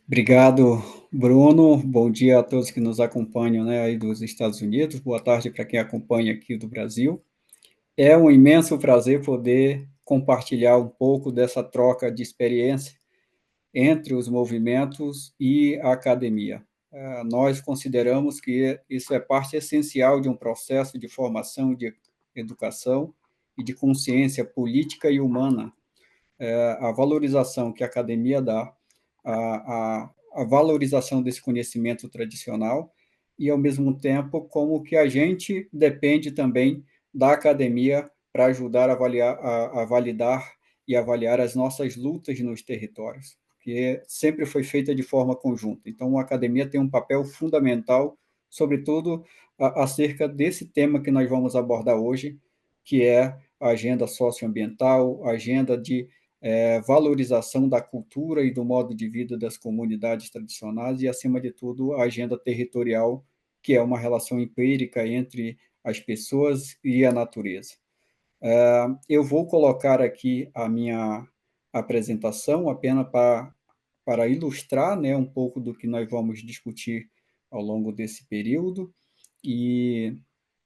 Obrigado, Bruno. Bom dia a todos que nos acompanham, né, aí dos Estados Unidos. Boa tarde para quem acompanha aqui do Brasil. É um imenso prazer poder compartilhar um pouco dessa troca de experiência entre os movimentos e a academia. Nós consideramos que isso é parte essencial de um processo de formação de educação e de consciência política e humana. A valorização que a academia dá, a valorização desse conhecimento tradicional e, ao mesmo tempo, como que a gente depende também da academia para ajudar a validar e avaliar as nossas lutas nos territórios, que sempre foi feita de forma conjunta. Então, a academia tem um papel fundamental, sobretudo acerca desse tema que nós vamos abordar hoje, que é a agenda socioambiental, a agenda de valorização da cultura e do modo de vida das comunidades tradicionais e, acima de tudo, a agenda territorial, que é uma relação empírica entre as pessoas e a natureza. Eu vou colocar aqui a minha apresentação apenas para ilustrar, né, um pouco do que nós vamos discutir ao longo desse período e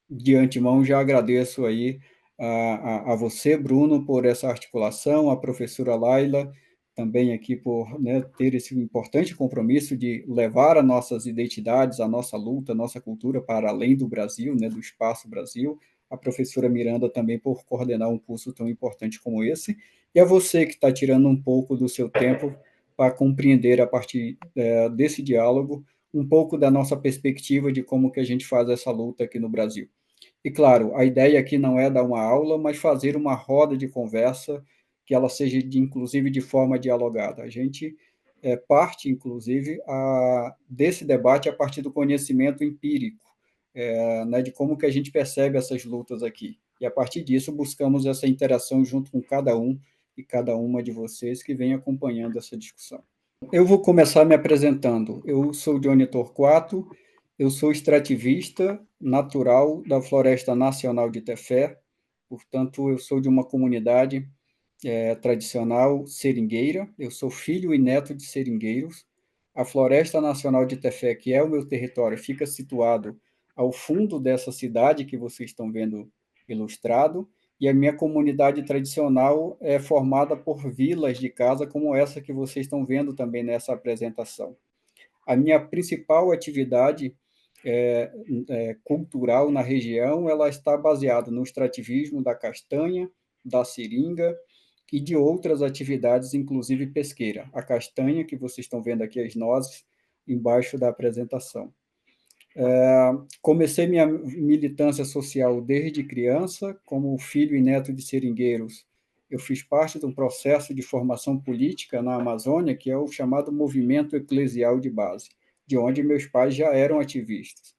de antemão, já agradeço aí a você, Bruno, por essa articulação, a professora Laila, também aqui por, né, ter esse importante compromisso de levar as nossas identidades, a nossa luta, a nossa cultura para além do Brasil, né, do espaço Brasil, a professora Miranda também por coordenar um curso tão importante como esse, e a você que está tirando um pouco do seu tempo para compreender, a partir desse diálogo, um pouco da nossa perspectiva de como que a gente faz essa luta aqui no Brasil. E, claro, a ideia aqui não é dar uma aula, mas fazer uma roda de conversa que ela seja, inclusive, de forma dialogada. A gente parte, inclusive, desse debate a partir do conhecimento empírico, né, de como que a gente percebe essas lutas aqui. E, a partir disso, buscamos essa interação junto com cada um e cada uma de vocês que vem acompanhando essa discussão. Eu vou começar me apresentando. Eu sou Johnny Torquato, eu sou extrativista natural da Floresta Nacional de Tefé, portanto, eu sou de uma comunidade tradicional seringueira, eu sou filho e neto de seringueiros. A Floresta Nacional de Tefé, que é o meu território, fica situado ao fundo dessa cidade que vocês estão vendo ilustrado, e a minha comunidade tradicional é formada por vilas de casa, como essa que vocês estão vendo também nessa apresentação. A minha principal atividade cultural na região, ela está baseada no extrativismo da castanha, da seringa e de outras atividades, inclusive pesqueira. A castanha, que vocês estão vendo aqui, as nozes, embaixo da apresentação. Comecei minha militância social desde criança, como filho e neto de seringueiros. Eu fiz parte de um processo de formação política na Amazônia, que é o chamado Movimento Eclesial de Base, de onde meus pais já eram ativistas.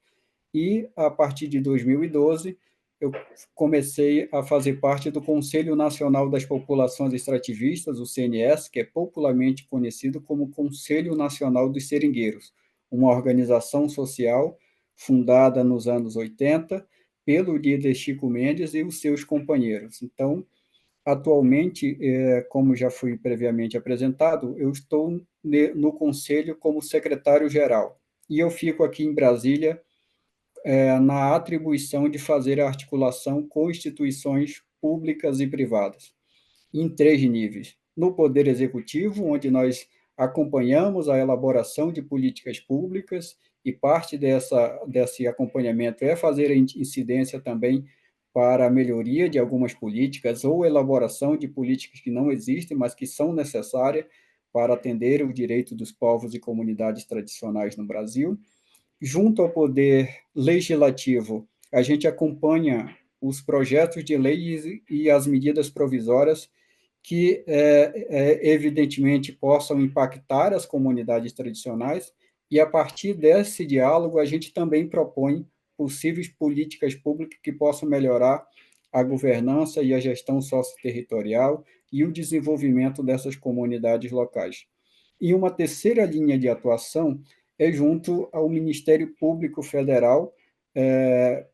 E, a partir de 2012, eu comecei a fazer parte do Conselho Nacional das Populações Extrativistas, o CNS, que é popularmente conhecido como Conselho Nacional dos Seringueiros, uma organização social fundada nos anos 80 pelo líder Chico Mendes e os seus companheiros. Então, atualmente, como já fui previamente apresentado, eu estou no conselho como secretário-geral. E eu fico aqui em Brasília na atribuição de fazer a articulação com instituições públicas e privadas, em três níveis. No Poder Executivo, onde nós acompanhamos a elaboração de políticas públicas, e parte desse acompanhamento é fazer a incidência também para a melhoria de algumas políticas ou elaboração de políticas que não existem, mas que são necessárias para atender o direito dos povos e comunidades tradicionais no Brasil. Junto ao poder legislativo, a gente acompanha os projetos de lei e as medidas provisórias que, evidentemente, possam impactar as comunidades tradicionais, e, a partir desse diálogo, a gente também propõe possíveis políticas públicas que possam melhorar a governança e a gestão socioterritorial e o desenvolvimento dessas comunidades locais. E uma terceira linha de atuação é junto ao Ministério Público Federal,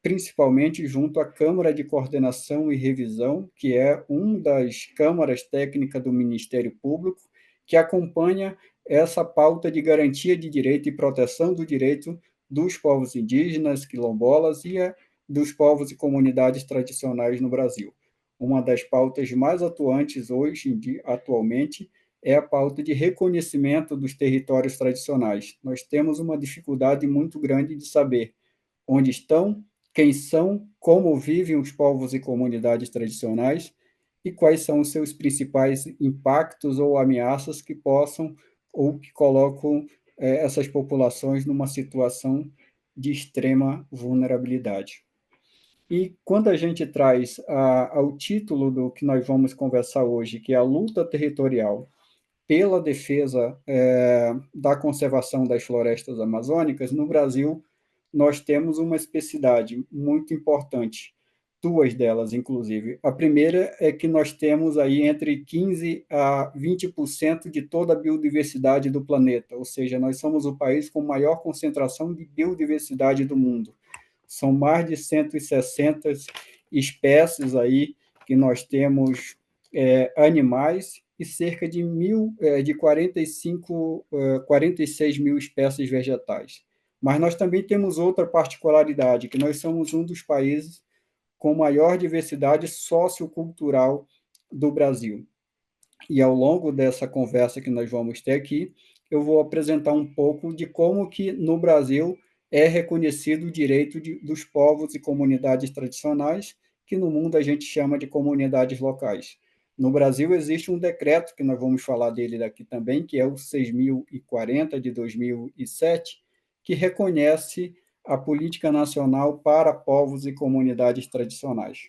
principalmente junto à Câmara de Coordenação e Revisão, que é uma das câmaras técnicas do Ministério Público, que acompanha essa pauta de garantia de direito e proteção do direito dos povos indígenas, quilombolas e dos povos e comunidades tradicionais no Brasil. Uma das pautas mais atuantes atualmente é a pauta de reconhecimento dos territórios tradicionais. Nós temos uma dificuldade muito grande de saber onde estão, quem são, como vivem os povos e comunidades tradicionais e quais são os seus principais impactos ou ameaças que possam ou que colocam essas populações numa situação de extrema vulnerabilidade. E quando a gente traz ao título do que nós vamos conversar hoje, que é a luta territorial pela defesa da conservação das florestas amazônicas, no Brasil nós temos uma especificidade muito importante, duas delas, inclusive. A primeira é que nós temos aí entre 15% a 20% de toda a biodiversidade do planeta, ou seja, nós somos o país com maior concentração de biodiversidade do mundo. São mais de 160 espécies aí que nós temos animais e cerca de 46 mil espécies vegetais. Mas nós também temos outra particularidade, que nós somos um dos países com maior diversidade sociocultural do Brasil. E ao longo dessa conversa que nós vamos ter aqui, eu vou apresentar um pouco de como que no Brasil é reconhecido o direito dos povos e comunidades tradicionais, que no mundo a gente chama de comunidades locais. No Brasil existe um decreto, que nós vamos falar dele daqui também, que é o 6.040 de 2007, que reconhece a política nacional para povos e comunidades tradicionais.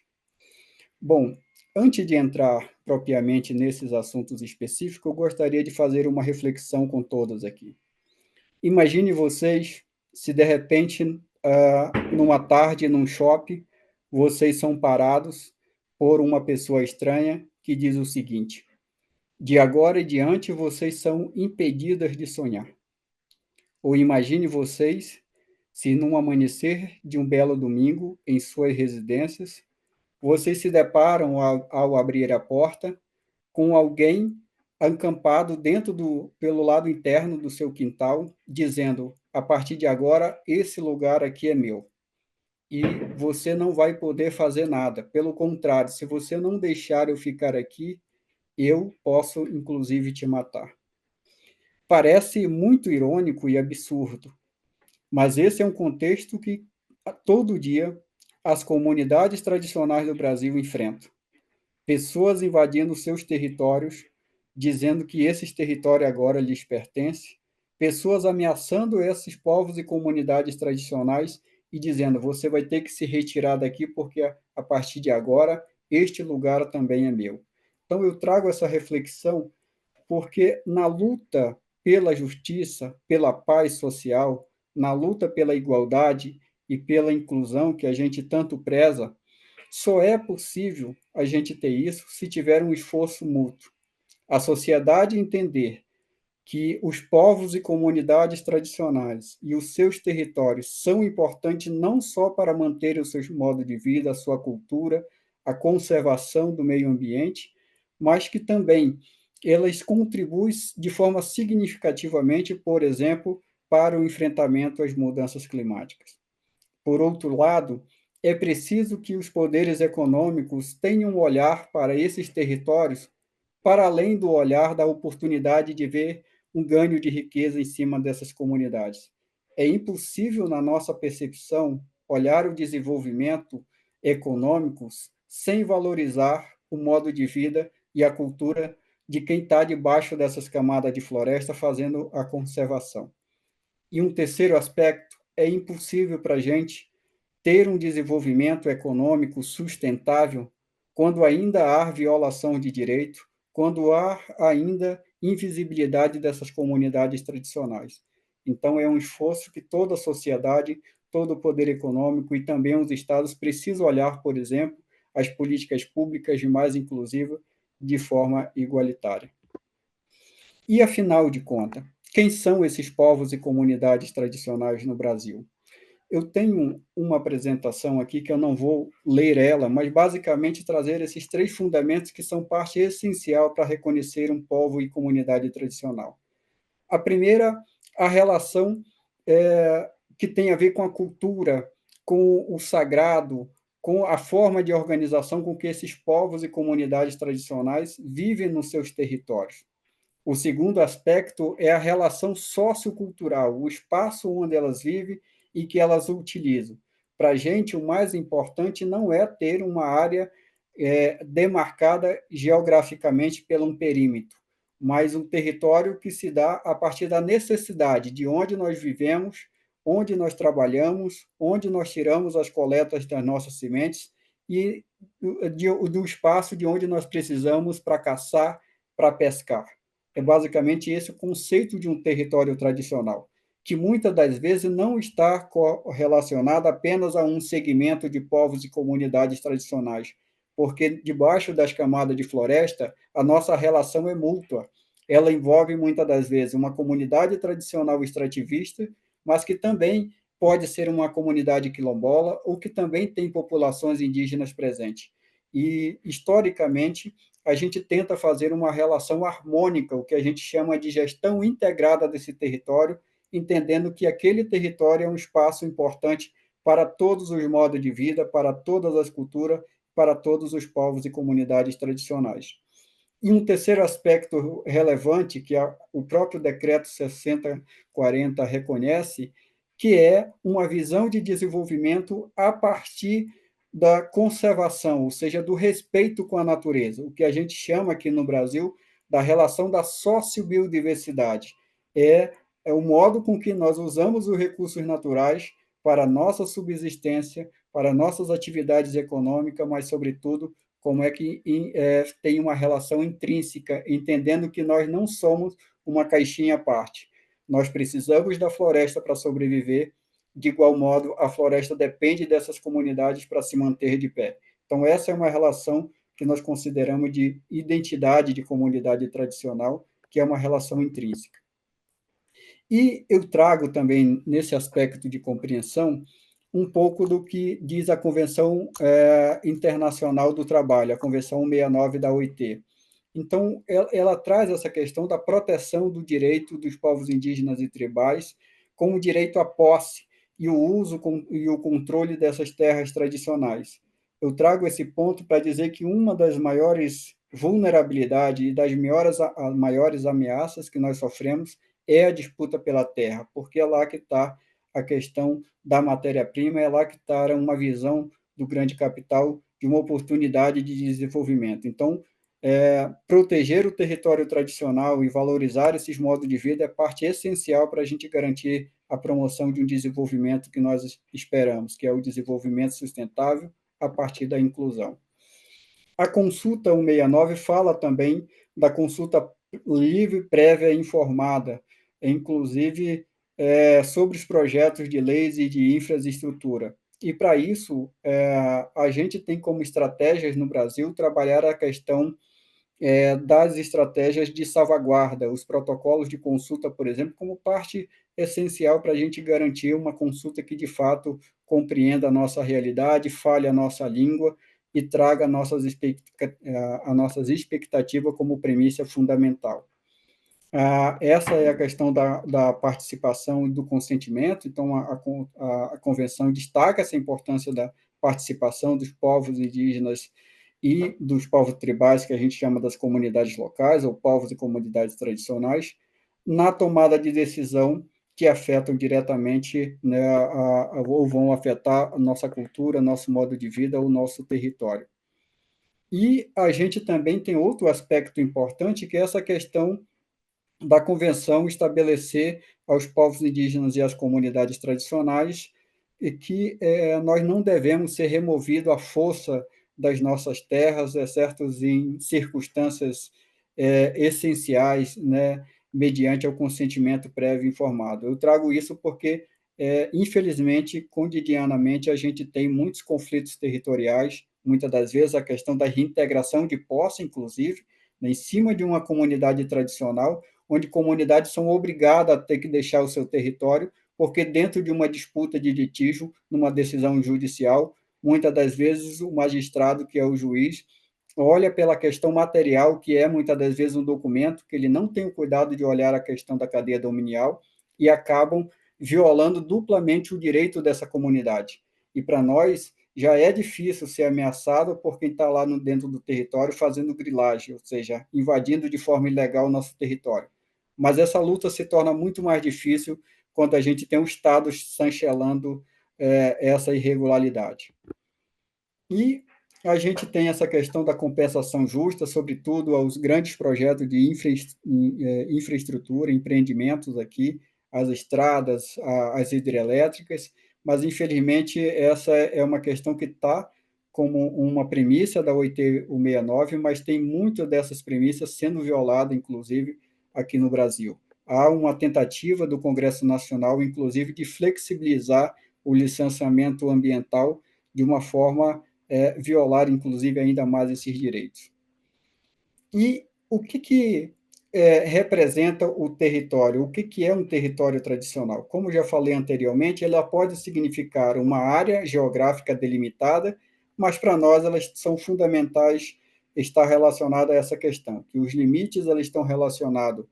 Bom, antes de entrar propriamente nesses assuntos específicos, eu gostaria de fazer uma reflexão com todos aqui. Imagine vocês se de repente, numa tarde, num shopping, vocês são parados por uma pessoa estranha que diz o seguinte: de agora em diante vocês são impedidas de sonhar. Ou imagine vocês se num amanhecer de um belo domingo em suas residências, vocês se deparam ao abrir a porta com alguém acampado pelo lado interno do seu quintal, dizendo: a partir de agora, esse lugar aqui é meu. E você não vai poder fazer nada. Pelo contrário, se você não deixar eu ficar aqui, eu posso, inclusive, te matar. Parece muito irônico e absurdo, mas esse é um contexto que, todo dia, as comunidades tradicionais do Brasil enfrentam. Pessoas invadindo seus territórios, dizendo que esses territórios agora lhes pertencem, pessoas ameaçando esses povos e comunidades tradicionais e dizendo: você vai ter que se retirar daqui porque a partir de agora este lugar também é meu. Então eu trago essa reflexão porque na luta pela justiça, pela paz social, na luta pela igualdade e pela inclusão que a gente tanto preza, só é possível a gente ter isso se tiver um esforço mútuo. A sociedade entender que os povos e comunidades tradicionais e os seus territórios são importantes não só para manter o seu modo de vida, a sua cultura, a conservação do meio ambiente, mas que também elas contribuem de forma significativamente, por exemplo, para o enfrentamento às mudanças climáticas. Por outro lado, é preciso que os poderes econômicos tenham um olhar para esses territórios, para além do olhar da oportunidade de ver um ganho de riqueza em cima dessas comunidades. É impossível, na nossa percepção, olhar o desenvolvimento econômico sem valorizar o modo de vida e a cultura de quem está debaixo dessas camadas de floresta fazendo a conservação. E um terceiro aspecto, é impossível para a gente ter um desenvolvimento econômico sustentável quando ainda há violação de direito, quando há ainda invisibilidade dessas comunidades tradicionais. Então, é um esforço que toda a sociedade, todo o poder econômico e também os estados precisam olhar, por exemplo, as políticas públicas de mais inclusiva de forma igualitária. E, afinal de contas, quem são esses povos e comunidades tradicionais no Brasil? Eu tenho uma apresentação aqui que eu não vou ler ela, mas basicamente trazer esses três fundamentos que são parte essencial para reconhecer um povo e comunidade tradicional. A primeira, a relação que tem a ver com a cultura, com o sagrado, com a forma de organização com que esses povos e comunidades tradicionais vivem nos seus territórios. O segundo aspecto é a relação sociocultural, o espaço onde elas vivem e que elas utilizam. Para a gente, o mais importante não é ter uma área demarcada geograficamente por um perímetro, mas um território que se dá a partir da necessidade de onde nós vivemos, onde nós trabalhamos, onde nós tiramos as coletas das nossas sementes e do espaço de onde nós precisamos para caçar, para pescar. É basicamente esse o conceito de um território tradicional, que muitas das vezes não está relacionado apenas a um segmento de povos e comunidades tradicionais, porque debaixo das camadas de floresta, a nossa relação é mútua. Ela envolve muitas das vezes uma comunidade tradicional extrativista, mas que também pode ser uma comunidade quilombola ou que também tem populações indígenas presentes. E, historicamente, a gente tenta fazer uma relação harmônica, o que a gente chama de gestão integrada desse território, entendendo que aquele território é um espaço importante para todos os modos de vida, para todas as culturas, para todos os povos e comunidades tradicionais. E um terceiro aspecto relevante, que o próprio decreto 6040 reconhece, que é uma visão de desenvolvimento a partir da conservação, ou seja, do respeito com a natureza, o que a gente chama aqui no Brasil da relação da sociobiodiversidade. É o modo com que nós usamos os recursos naturais para a nossa subsistência, para nossas atividades econômicas, mas, sobretudo, como é que tem uma relação intrínseca, entendendo que nós não somos uma caixinha à parte. Nós precisamos da floresta para sobreviver, de igual modo, a floresta depende dessas comunidades para se manter de pé. Então, essa é uma relação que nós consideramos de identidade de comunidade tradicional, que é uma relação intrínseca. E eu trago também, nesse aspecto de compreensão, um pouco do que diz a Convenção Internacional do Trabalho, a Convenção 69 da OIT. Então, ela traz essa questão da proteção do direito dos povos indígenas e tribais, como o direito à posse e o uso e o controle dessas terras tradicionais. Eu trago esse ponto para dizer que uma das maiores vulnerabilidades e das maiores ameaças que nós sofremos é a disputa pela terra, porque é lá que está a questão da matéria-prima, é lá que está uma visão do grande capital de uma oportunidade de desenvolvimento. Então, proteger o território tradicional e valorizar esses modos de vida é parte essencial para a gente garantir a promoção de um desenvolvimento que nós esperamos, que é o desenvolvimento sustentável a partir da inclusão. A consulta 169 fala também da consulta livre, prévia e informada, inclusive sobre os projetos de leis e de infraestrutura. E, para isso, a gente tem como estratégias no Brasil trabalhar a questão das estratégias de salvaguarda, os protocolos de consulta, por exemplo, como parte essencial para a gente garantir uma consulta que, de fato, compreenda a nossa realidade, fale a nossa língua e traga a nossas expectativas como premissa fundamental. Essa é a questão da participação e do consentimento, então a Convenção destaca essa importância da participação dos povos indígenas e dos povos tribais, que a gente chama das comunidades locais, ou povos e comunidades tradicionais, na tomada de decisão que afetam diretamente, né, ou vão afetar a nossa cultura, nosso modo de vida, o nosso território. E a gente também tem outro aspecto importante, que é essa questão da Convenção estabelecer aos povos indígenas e às comunidades tradicionais e que nós não devemos ser removidos à força das nossas terras, exceto em circunstâncias essenciais, né, mediante o consentimento prévio informado. Eu trago isso porque, infelizmente, cotidianamente, a gente tem muitos conflitos territoriais, muitas das vezes a questão da reintegração de posse, inclusive, né, em cima de uma comunidade tradicional, onde comunidades são obrigadas a ter que deixar o seu território, porque dentro de uma disputa de litígio, numa decisão judicial, muitas das vezes o magistrado, que é o juiz, olha pela questão material, que é muitas das vezes um documento, que ele não tem o cuidado de olhar a questão da cadeia dominial e acabam violando duplamente o direito dessa comunidade. E para nós já é difícil ser ameaçado por quem está lá dentro do território fazendo grilagem, ou seja, invadindo de forma ilegal o nosso território. Mas essa luta se torna muito mais difícil quando a gente tem o Estado chancelando essa irregularidade. E a gente tem essa questão da compensação justa, sobretudo aos grandes projetos de infraestrutura, empreendimentos aqui, as estradas, as hidrelétricas, mas infelizmente essa é uma questão que está como uma premissa da OIT 169, mas tem muitas dessas premissas sendo violadas, inclusive, aqui no Brasil. Há uma tentativa do Congresso Nacional, inclusive, de flexibilizar o licenciamento ambiental de uma forma violar, inclusive, ainda mais esses direitos. E o que representa o território? O que é um território tradicional? Como já falei anteriormente, ela pode significar uma área geográfica delimitada, mas para nós elas são fundamentais estar relacionada a essa questão, que os limites eles estão relacionados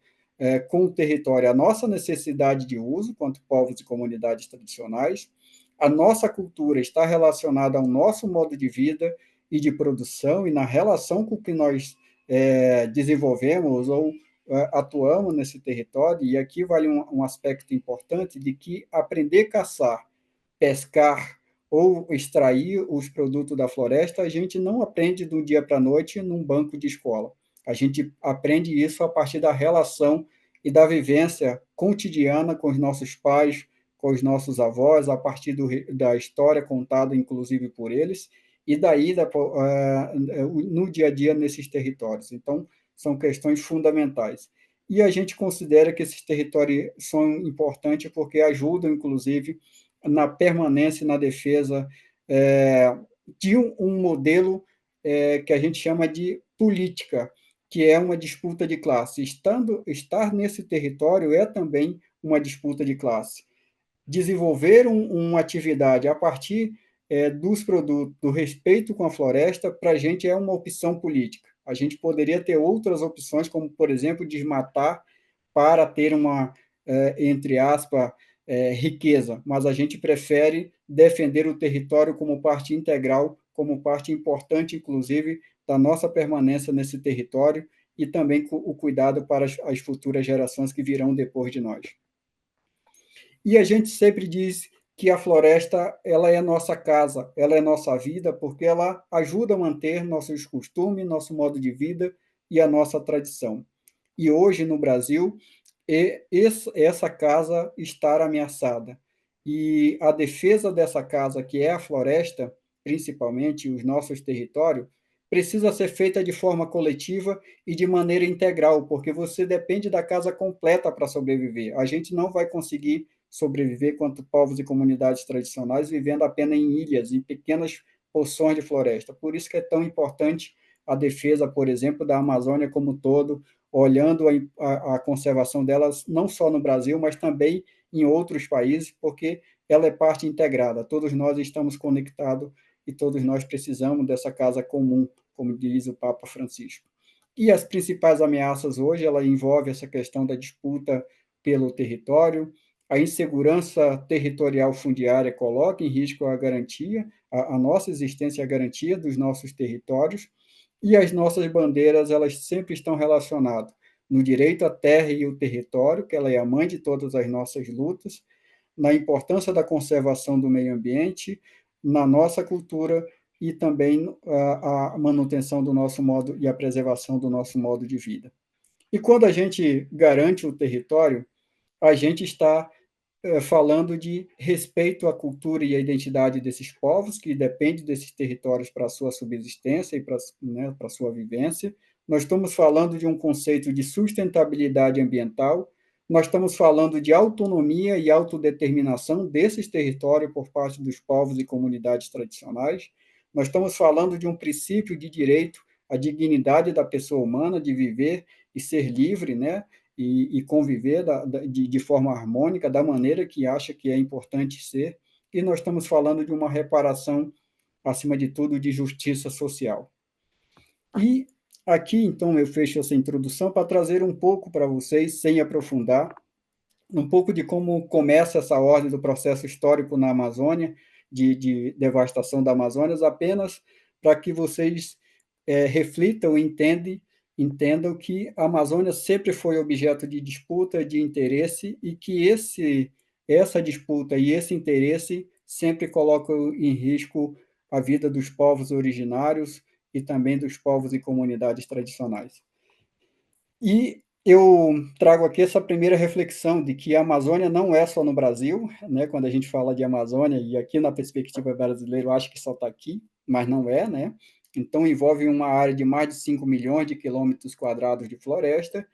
com o território, a nossa necessidade de uso, quanto povos e comunidades tradicionais, a nossa cultura está relacionada ao nosso modo de vida e de produção, e na relação com que nós desenvolvemos ou atuamos nesse território, e aqui vale um aspecto importante de que aprender a caçar, pescar ou extrair os produtos da floresta, a gente não aprende de um dia para a noite num banco de escola. A gente aprende isso a partir da relação e da vivência cotidiana com os nossos pais, com os nossos avós, a partir da história contada, inclusive, por eles, e daí no dia a dia nesses territórios. Então, são questões fundamentais. E a gente considera que esses territórios são importantes porque ajudam, inclusive, na permanência e na defesa de um modelo que a gente chama de política, que é uma disputa de classe. Estar nesse território é também uma disputa de classe. Desenvolver uma atividade a partir dos produtos, do respeito com a floresta, para a gente é uma opção política. A gente poderia ter outras opções, como, por exemplo, desmatar para ter uma, entre aspas, riqueza, mas a gente prefere defender o território como parte integral, como parte importante, inclusive, da nossa permanência nesse território e também o cuidado para as futuras gerações que virão depois de nós. E a gente sempre diz que a floresta ela é nossa casa, ela é nossa vida, porque ela ajuda a manter nossos costumes, nosso modo de vida e a nossa tradição. E hoje, no Brasil, essa casa está ameaçada. E a defesa dessa casa, que é a floresta, principalmente os nossos territórios, precisa ser feita de forma coletiva e de maneira integral, porque você depende da casa completa para sobreviver. A gente não vai conseguir sobreviver quanto povos e comunidades tradicionais vivendo apenas em ilhas, em pequenas porções de floresta. Por isso que é tão importante a defesa, por exemplo, da Amazônia como um todo, olhando a conservação delas não só no Brasil, mas também em outros países, porque ela é parte integrada. Todos nós estamos conectados e todos nós precisamos dessa casa comum, como diz o Papa Francisco. E as principais ameaças hoje, ela envolve essa questão da disputa pelo território, a insegurança territorial fundiária coloca em risco a garantia, a nossa existência e a garantia dos nossos territórios, e as nossas bandeiras, elas sempre estão relacionadas no direito à terra e ao território, que ela é a mãe de todas as nossas lutas, na importância da conservação do meio ambiente, na nossa cultura e também a manutenção do nosso modo e a preservação do nosso modo de vida. E quando a gente garante o território, a gente está falando de respeito à cultura e à identidade desses povos, que depende desses territórios para a sua subsistência e para, né, para a sua vivência. Nós estamos falando de um conceito de sustentabilidade ambiental, nós estamos falando de autonomia e autodeterminação desses territórios por parte dos povos e comunidades tradicionais, nós estamos falando de um princípio de direito à dignidade da pessoa humana, de viver e ser livre, né? E conviver de forma harmônica, da maneira que acha que é importante ser, e nós estamos falando de uma reparação, acima de tudo, de justiça social. E aqui, então, eu fecho essa introdução para trazer um pouco para vocês, sem aprofundar, um pouco de como começa essa ordem do processo histórico na Amazônia, de devastação da Amazônia, apenas para que vocês reflitam e entendam que a Amazônia sempre foi objeto de disputa, de interesse, e que essa disputa e esse interesse sempre colocam em risco a vida dos povos originários e também dos povos e comunidades tradicionais. E eu trago aqui essa primeira reflexão de que a Amazônia não é só no Brasil, né? Quando a gente fala de Amazônia, e aqui na perspectiva brasileira, eu acho que só está aqui, mas não é, né? Então, envolve uma área de mais de 5 milhões de quilômetros quadrados de floresta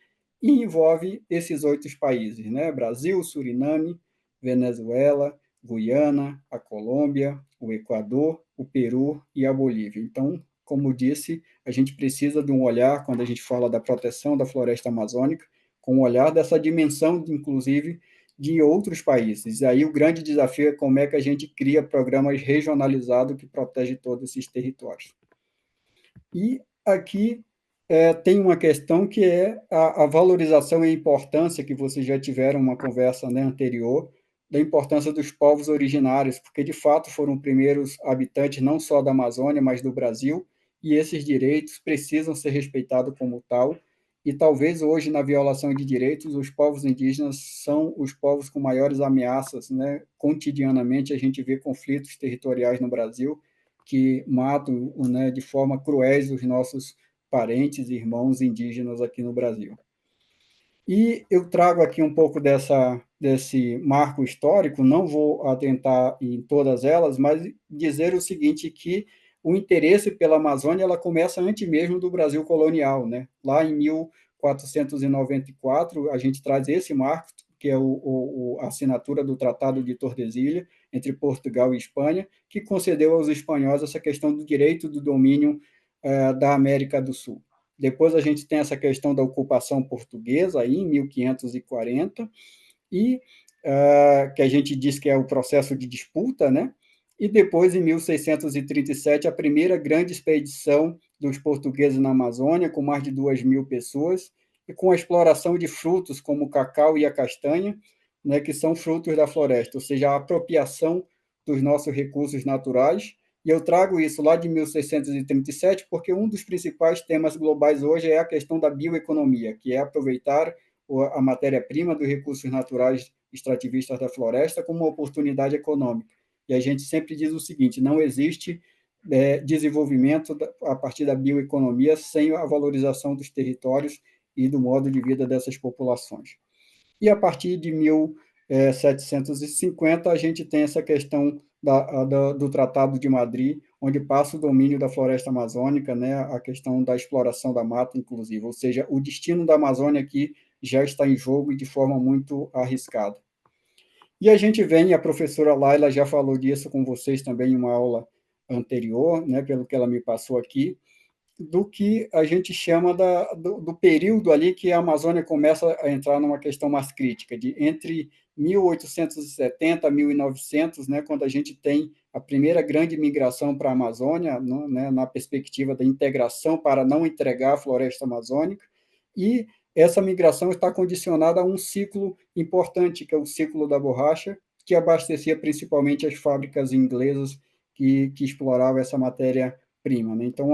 e envolve esses 8 países, né? Brasil, Suriname, Venezuela, Guiana, a Colômbia, o Equador, o Peru e a Bolívia. Então, como disse, a gente precisa de um olhar, quando a gente fala da proteção da floresta amazônica, com um olhar dessa dimensão, inclusive, de outros países. E aí o grande desafio é como é que a gente cria programas regionalizados que protegem todos esses territórios. E aqui tem uma questão que é a valorização e a importância, que vocês já tiveram uma conversa, né, anterior, da importância dos povos originários, porque de fato foram primeiros habitantes não só da Amazônia, mas do Brasil, e esses direitos precisam ser respeitados como tal. E talvez hoje, na violação de direitos, os povos indígenas são os povos com maiores ameaças, né? Cotidianamente a gente vê conflitos territoriais no Brasil que matam, né, de forma cruel os nossos parentes e irmãos indígenas aqui no Brasil. E eu trago aqui um pouco desse marco histórico, não vou atentar em todas elas, mas dizer o seguinte, que o interesse pela Amazônia ela começa antes mesmo do Brasil colonial, né? Lá em 1494, a gente traz esse marco, que é a assinatura do Tratado de Tordesilhas, entre Portugal e Espanha, que concedeu aos espanhóis essa questão do direito do domínio da América do Sul. Depois a gente tem essa questão da ocupação portuguesa, aí, em 1540, e que a gente diz que é o processo de disputa, né? E depois, em 1637, a primeira grande expedição dos portugueses na Amazônia, com mais de 2.000 pessoas, e com a exploração de frutos como o cacau e a castanha, né, que são frutos da floresta, ou seja, a apropriação dos nossos recursos naturais. E eu trago isso lá de 1637, porque um dos principais temas globais hoje é a questão da bioeconomia, que é aproveitar a matéria-prima dos recursos naturais extrativistas da floresta como uma oportunidade econômica. E a gente sempre diz o seguinte: não existe desenvolvimento a partir da bioeconomia sem a valorização dos territórios e do modo de vida dessas populações. E a partir de 1750, a gente tem essa questão do Tratado de Madrid, onde passa o domínio da floresta amazônica, né, a questão da exploração da mata, inclusive, ou seja, o destino da Amazônia aqui já está em jogo e de forma muito arriscada. E a gente vem, a professora Laila já falou disso com vocês também em uma aula anterior, né, pelo que ela me passou aqui, do que a gente chama do período ali que a Amazônia começa a entrar numa questão mais crítica, de entre 1870 a 1900, né, quando a gente tem a primeira grande migração para a Amazônia, né, na perspectiva da integração para não entregar a floresta amazônica, e essa migração está condicionada a um ciclo importante, que é o ciclo da borracha, que abastecia principalmente as fábricas inglesas que exploravam essa matéria-prima. Né? Então,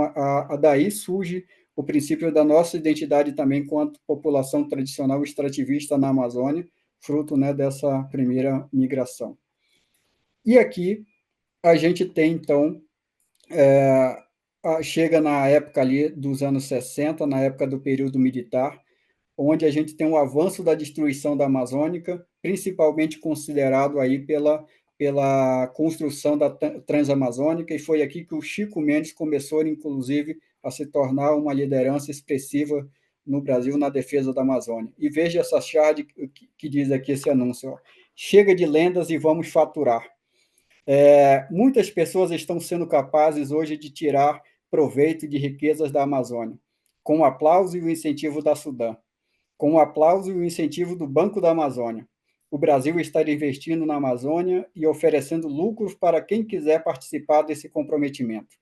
daí surge o princípio da nossa identidade também quanto população tradicional extrativista na Amazônia, fruto, né, dessa primeira migração. E aqui a gente tem, então, chega na época ali dos anos 60, na época do período militar, onde a gente tem um avanço da destruição da Amazônica, principalmente considerado aí pela construção da Transamazônica, e foi aqui que o Chico Mendes começou, inclusive, a se tornar uma liderança expressiva no Brasil na defesa da Amazônia. E veja essa charge que diz aqui esse anúncio: ó, chega de lendas e vamos faturar. Muitas pessoas estão sendo capazes hoje de tirar proveito de riquezas da Amazônia, com o aplauso e o incentivo da Sudã, com o aplauso e o incentivo do Banco da Amazônia. O Brasil está investindo na Amazônia e oferecendo lucros para quem quiser participar desse comprometimento.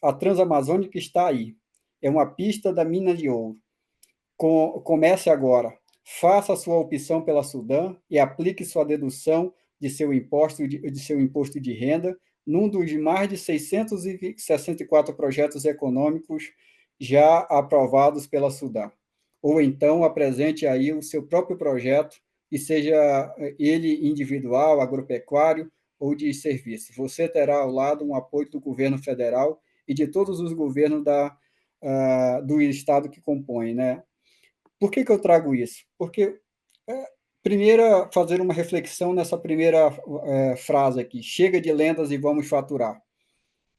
A Transamazônica está aí. É uma pista da mina de ouro. Comece agora. Faça a sua opção pela Sudã e aplique sua dedução de seu imposto de renda num dos mais de 664 projetos econômicos já aprovados pela Sudã. Ou então apresente aí o seu próprio projeto, e seja ele individual, agropecuário ou de serviços. Você terá ao lado um apoio do governo federal e de todos os governos do estado que compõem, né? Por que eu trago isso? Porque, primeiro, fazer uma reflexão nessa primeira frase aqui: chega de lendas e vamos faturar.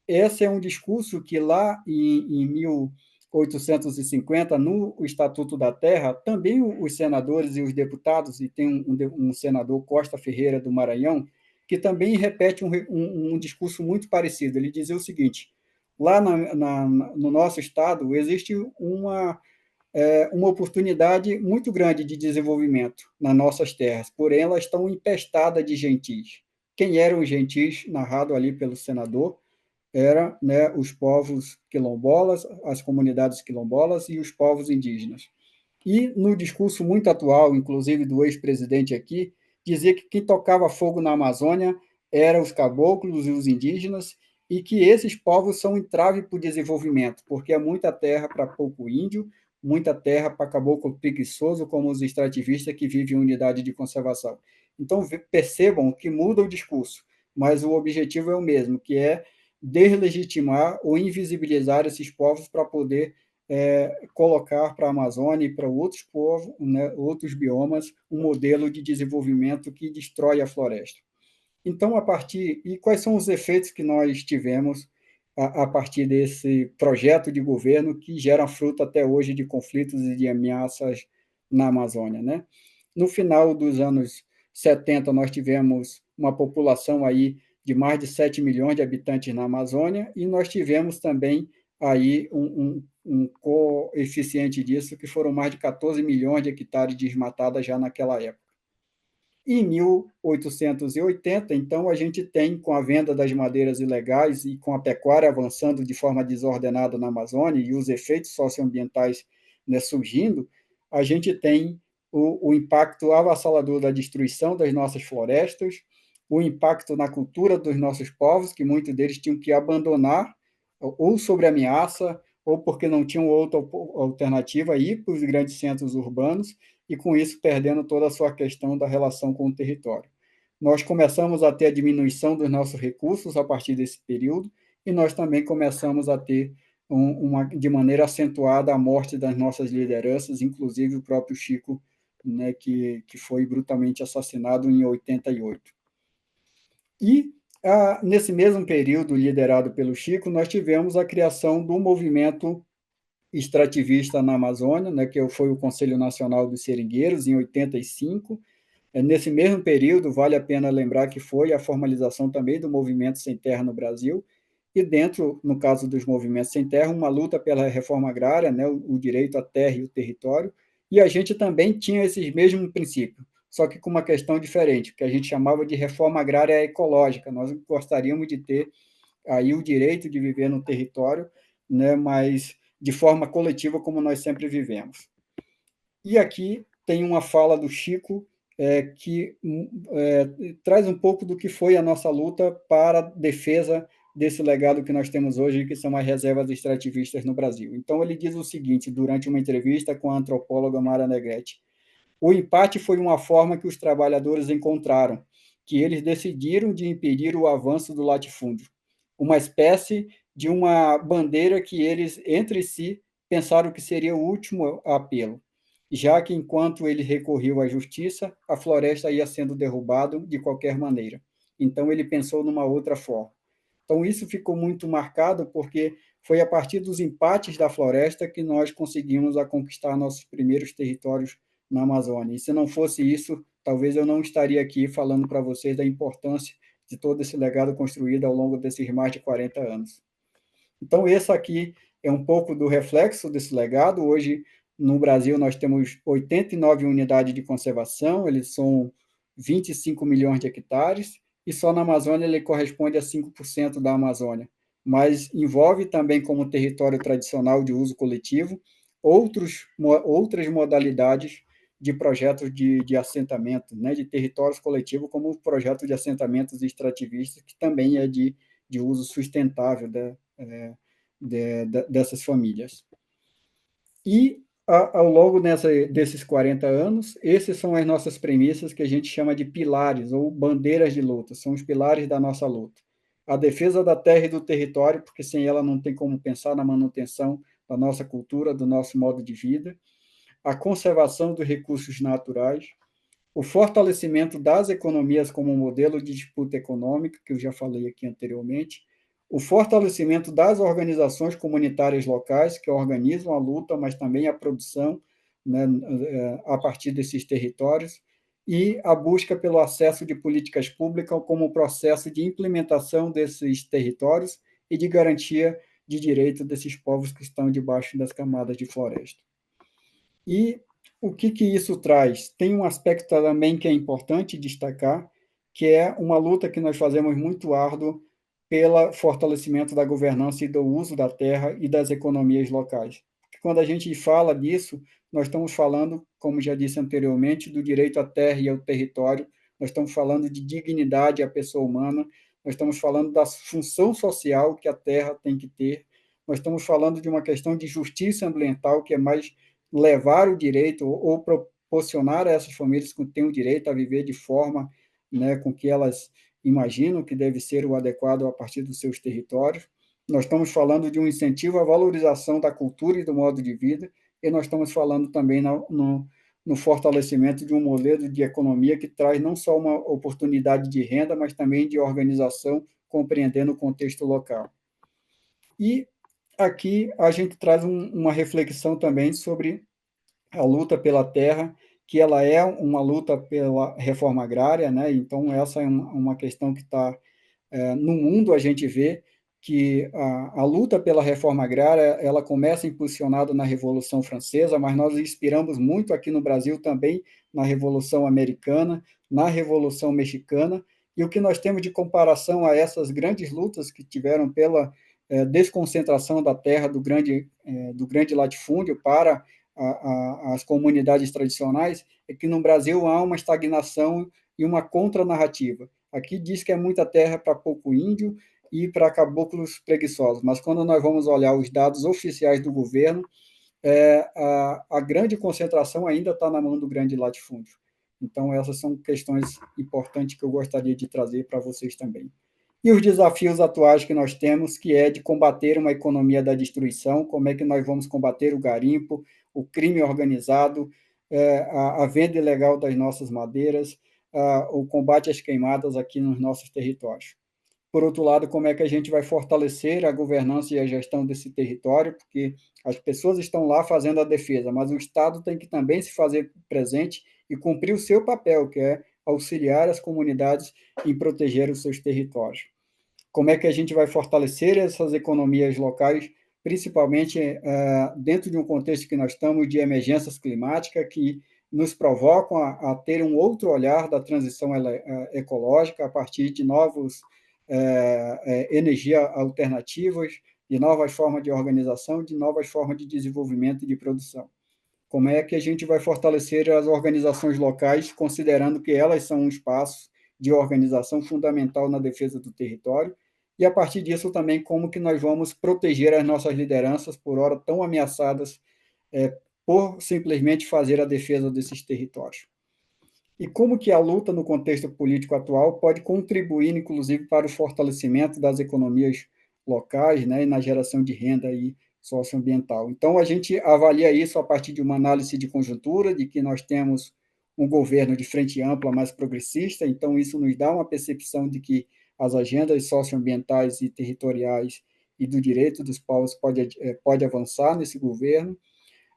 Esse é um discurso que lá em 1850, no Estatuto da Terra, também os senadores e os deputados, e tem um senador, Costa Ferreira, do Maranhão, que também repete um discurso muito parecido. Ele dizia o seguinte: lá no nosso estado existe uma oportunidade muito grande de desenvolvimento nas nossas terras, porém elas estão empestadas de gentis. Quem eram os gentis, narrado ali pelo senador, eram, né, os povos quilombolas, as comunidades quilombolas e os povos indígenas. E no discurso muito atual, inclusive do ex-presidente aqui, dizia que quem tocava fogo na Amazônia eram os caboclos e os indígenas, e que esses povos são um entrave para o desenvolvimento, porque é muita terra para pouco índio, muita terra para caboclo preguiçoso, como os extrativistas que vivem em unidade de conservação. Então, percebam que muda o discurso, mas o objetivo é o mesmo, que é deslegitimar ou invisibilizar esses povos para poder colocar para a Amazônia e para outros povos, né, outros biomas, um modelo de desenvolvimento que destrói a floresta. Então, e quais são os efeitos que nós tivemos a partir desse projeto de governo que gera fruto até hoje de conflitos e de ameaças na Amazônia, né? No final dos anos 70, nós tivemos uma população aí de mais de 7 milhões de habitantes na Amazônia, e nós tivemos também aí um coeficiente disso, que foram mais de 14 milhões de hectares desmatadas já naquela época. Em 1880, então, a gente tem, com a venda das madeiras ilegais e com a pecuária avançando de forma desordenada na Amazônia e os efeitos socioambientais, né, surgindo, a gente tem o impacto avassalador da destruição das nossas florestas, o impacto na cultura dos nossos povos, que muitos deles tinham que abandonar, ou sobre ameaça, ou porque não tinham outra alternativa, ir para os grandes centros urbanos, e com isso perdendo toda a sua questão da relação com o território. Nós começamos a ter a diminuição dos nossos recursos a partir desse período, e nós também começamos a ter, de maneira acentuada, a morte das nossas lideranças, inclusive o próprio Chico, né, que foi brutalmente assassinado em 88. E, nesse mesmo período, liderado pelo Chico, nós tivemos a criação do movimento extrativista na Amazônia, né, que foi o Conselho Nacional dos Seringueiros, em 85. Nesse mesmo período, vale a pena lembrar que foi a formalização também do movimento sem terra no Brasil, e dentro, no caso dos movimentos sem terra, uma luta pela reforma agrária, né, o direito à terra e o território, e a gente também tinha esses mesmos princípios, só que com uma questão diferente, que a gente chamava de reforma agrária ecológica. Nós gostaríamos de ter aí o direito de viver no território, né, mas de forma coletiva, como nós sempre vivemos. E aqui tem uma fala do Chico que traz um pouco do que foi a nossa luta para a defesa desse legado que nós temos hoje, que são as reservas extrativistas no Brasil. Então, ele diz o seguinte, durante uma entrevista com a antropóloga Mara Negrete: o empate foi uma forma que os trabalhadores encontraram, que eles decidiram de impedir o avanço do latifúndio, uma espécie de uma bandeira que eles, entre si, pensaram que seria o último apelo, já que enquanto ele recorreu à justiça, a floresta ia sendo derrubada de qualquer maneira. Então ele pensou numa outra forma. Então isso ficou muito marcado porque foi a partir dos empates da floresta que nós conseguimos conquistar nossos primeiros territórios na Amazônia. E se não fosse isso, talvez eu não estaria aqui falando para vocês da importância de todo esse legado construído ao longo desses mais de 40 anos. Então, esse aqui é um pouco do reflexo desse legado. Hoje, no Brasil, nós temos 89 unidades de conservação, eles são 25 milhões de hectares, e só na Amazônia ele corresponde a 5% da Amazônia. mas envolve também, como território tradicional de uso coletivo, outras modalidades de projetos de assentamento, né, de territórios coletivos, como o projeto de assentamentos extrativistas, que também é de uso sustentável dessas famílias. E, ao longo desses 40 anos, esses são as nossas premissas que a gente chama de pilares ou bandeiras de luta, são os pilares da nossa luta. A defesa da terra e do território, porque sem ela não tem como pensar na manutenção da nossa cultura, do nosso modo de vida. A conservação dos recursos naturais, o fortalecimento das economias como modelo de disputa econômica, que eu já falei aqui anteriormente, o fortalecimento das organizações comunitárias locais, que organizam a luta, mas também a produção, né, a partir desses territórios, e a busca pelo acesso de políticas públicas como processo de implementação desses territórios e de garantia de direito desses povos que estão debaixo das camadas de floresta. E o que isso traz? Tem um aspecto também que é importante destacar, que é uma luta que nós fazemos muito árdua pelo fortalecimento da governança e do uso da terra e das economias locais. Porque quando a gente fala disso, nós estamos falando, como já disse anteriormente, do direito à terra e ao território, nós estamos falando de dignidade à pessoa humana, nós estamos falando da função social que a terra tem que ter, nós estamos falando de uma questão de justiça ambiental, que é mais levar o direito ou proporcionar a essas famílias que têm o direito a viver de forma, né, com que elas imaginam que deve ser o adequado a partir dos seus territórios. Nós estamos falando de um incentivo à valorização da cultura e do modo de vida, e nós estamos falando também no fortalecimento de um modelo de economia que traz não só uma oportunidade de renda, mas também de organização, compreendendo o contexto local. E aqui a gente traz uma reflexão também sobre a luta pela terra, que ela é uma luta pela reforma agrária, né? Então essa é uma questão que está no mundo. A gente vê que a luta pela reforma agrária ela começa impulsionada na Revolução Francesa, mas nós inspiramos muito aqui no Brasil também na Revolução Americana, na Revolução Mexicana, e o que nós temos de comparação a essas grandes lutas que tiveram pela desconcentração da terra do grande latifúndio para as comunidades tradicionais, é que no Brasil há uma estagnação e uma contranarrativa. Aqui diz que é muita terra para pouco índio e para caboclos preguiçosos, mas quando nós vamos olhar os dados oficiais do governo, a grande concentração ainda está na mão do grande latifúndio. Então, essas são questões importantes que eu gostaria de trazer para vocês também. E os desafios atuais que nós temos, que é de combater uma economia da destruição, como é que nós vamos combater o garimpo, o crime organizado, a venda ilegal das nossas madeiras, o combate às queimadas aqui nos nossos territórios. Por outro lado, como é que a gente vai fortalecer a governança e a gestão desse território, porque as pessoas estão lá fazendo a defesa, mas o Estado tem que também se fazer presente e cumprir o seu papel, que é auxiliar as comunidades em proteger os seus territórios. Como é que a gente vai fortalecer essas economias locais, principalmente dentro de um contexto que nós estamos de emergências climáticas que nos provocam a ter um outro olhar da transição ecológica a partir de novos energias alternativas, de novas formas de organização, de novas formas de desenvolvimento e de produção. Como é que a gente vai fortalecer as organizações locais, considerando que elas são um espaço de organização fundamental na defesa do território, e a partir disso também como que nós vamos proteger as nossas lideranças, por ora tão ameaçadas, por simplesmente fazer a defesa desses territórios. E como que a luta no contexto político atual pode contribuir, inclusive, para o fortalecimento das economias locais, né, e na geração de renda aí socioambiental. Então, a gente avalia isso a partir de uma análise de conjuntura, de que nós temos um governo de frente ampla mais progressista, então isso nos dá uma percepção de que as agendas socioambientais e territoriais e do direito dos povos pode avançar nesse governo.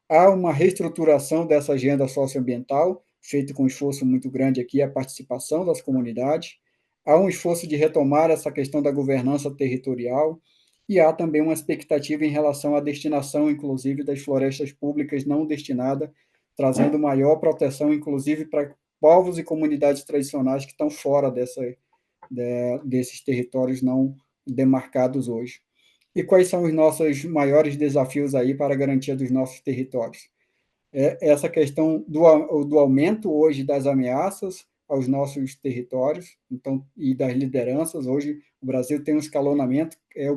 Há uma reestruturação dessa agenda socioambiental, feito com um esforço muito grande aqui, a participação das comunidades. Há um esforço de retomar essa questão da governança territorial e há também uma expectativa em relação à destinação, inclusive, das florestas públicas não destinadas, trazendo maior proteção, inclusive, para povos e comunidades tradicionais que estão fora desses territórios não demarcados hoje. E quais são os nossos maiores desafios aí para a garantia dos nossos territórios? Essa questão do aumento hoje das ameaças aos nossos territórios, então, e das lideranças. Hoje, o Brasil tem um escalonamento, é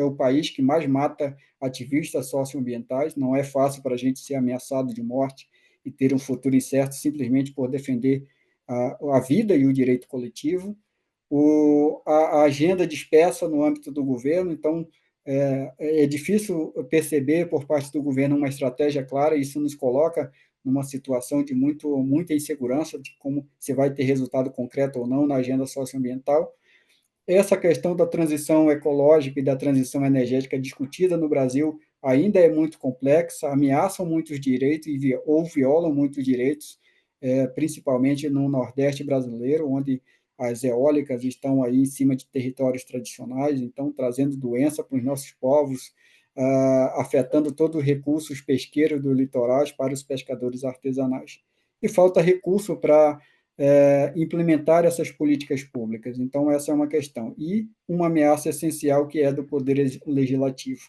o país que mais mata ativistas socioambientais. Não é fácil para a gente ser ameaçado de morte e ter um futuro incerto simplesmente por defender a vida e o direito coletivo. A agenda dispersa no âmbito do governo, então é difícil perceber por parte do governo uma estratégia clara, e isso nos coloca numa situação de muita insegurança de como se vai ter resultado concreto ou não na agenda socioambiental. Essa questão da transição ecológica e da transição energética discutida no Brasil ainda é muito complexa, ameaçam muitos direitos ou violam muitos direitos, principalmente no Nordeste brasileiro, onde as eólicas estão aí em cima de territórios tradicionais, então trazendo doença para os nossos povos, afetando todos os recursos pesqueiros do litoral para os pescadores artesanais. E falta recurso para implementar essas políticas públicas. Então, essa é uma questão. E uma ameaça essencial que é do Poder Legislativo.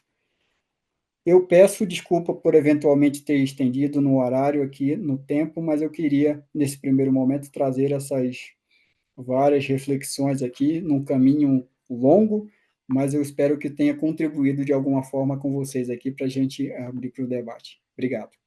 Eu peço desculpa por eventualmente ter estendido no horário aqui, no tempo, mas eu queria, nesse primeiro momento, trazer essas várias reflexões aqui, num caminho longo, mas eu espero que tenha contribuído de alguma forma com vocês aqui para a gente abrir para o debate. Obrigado.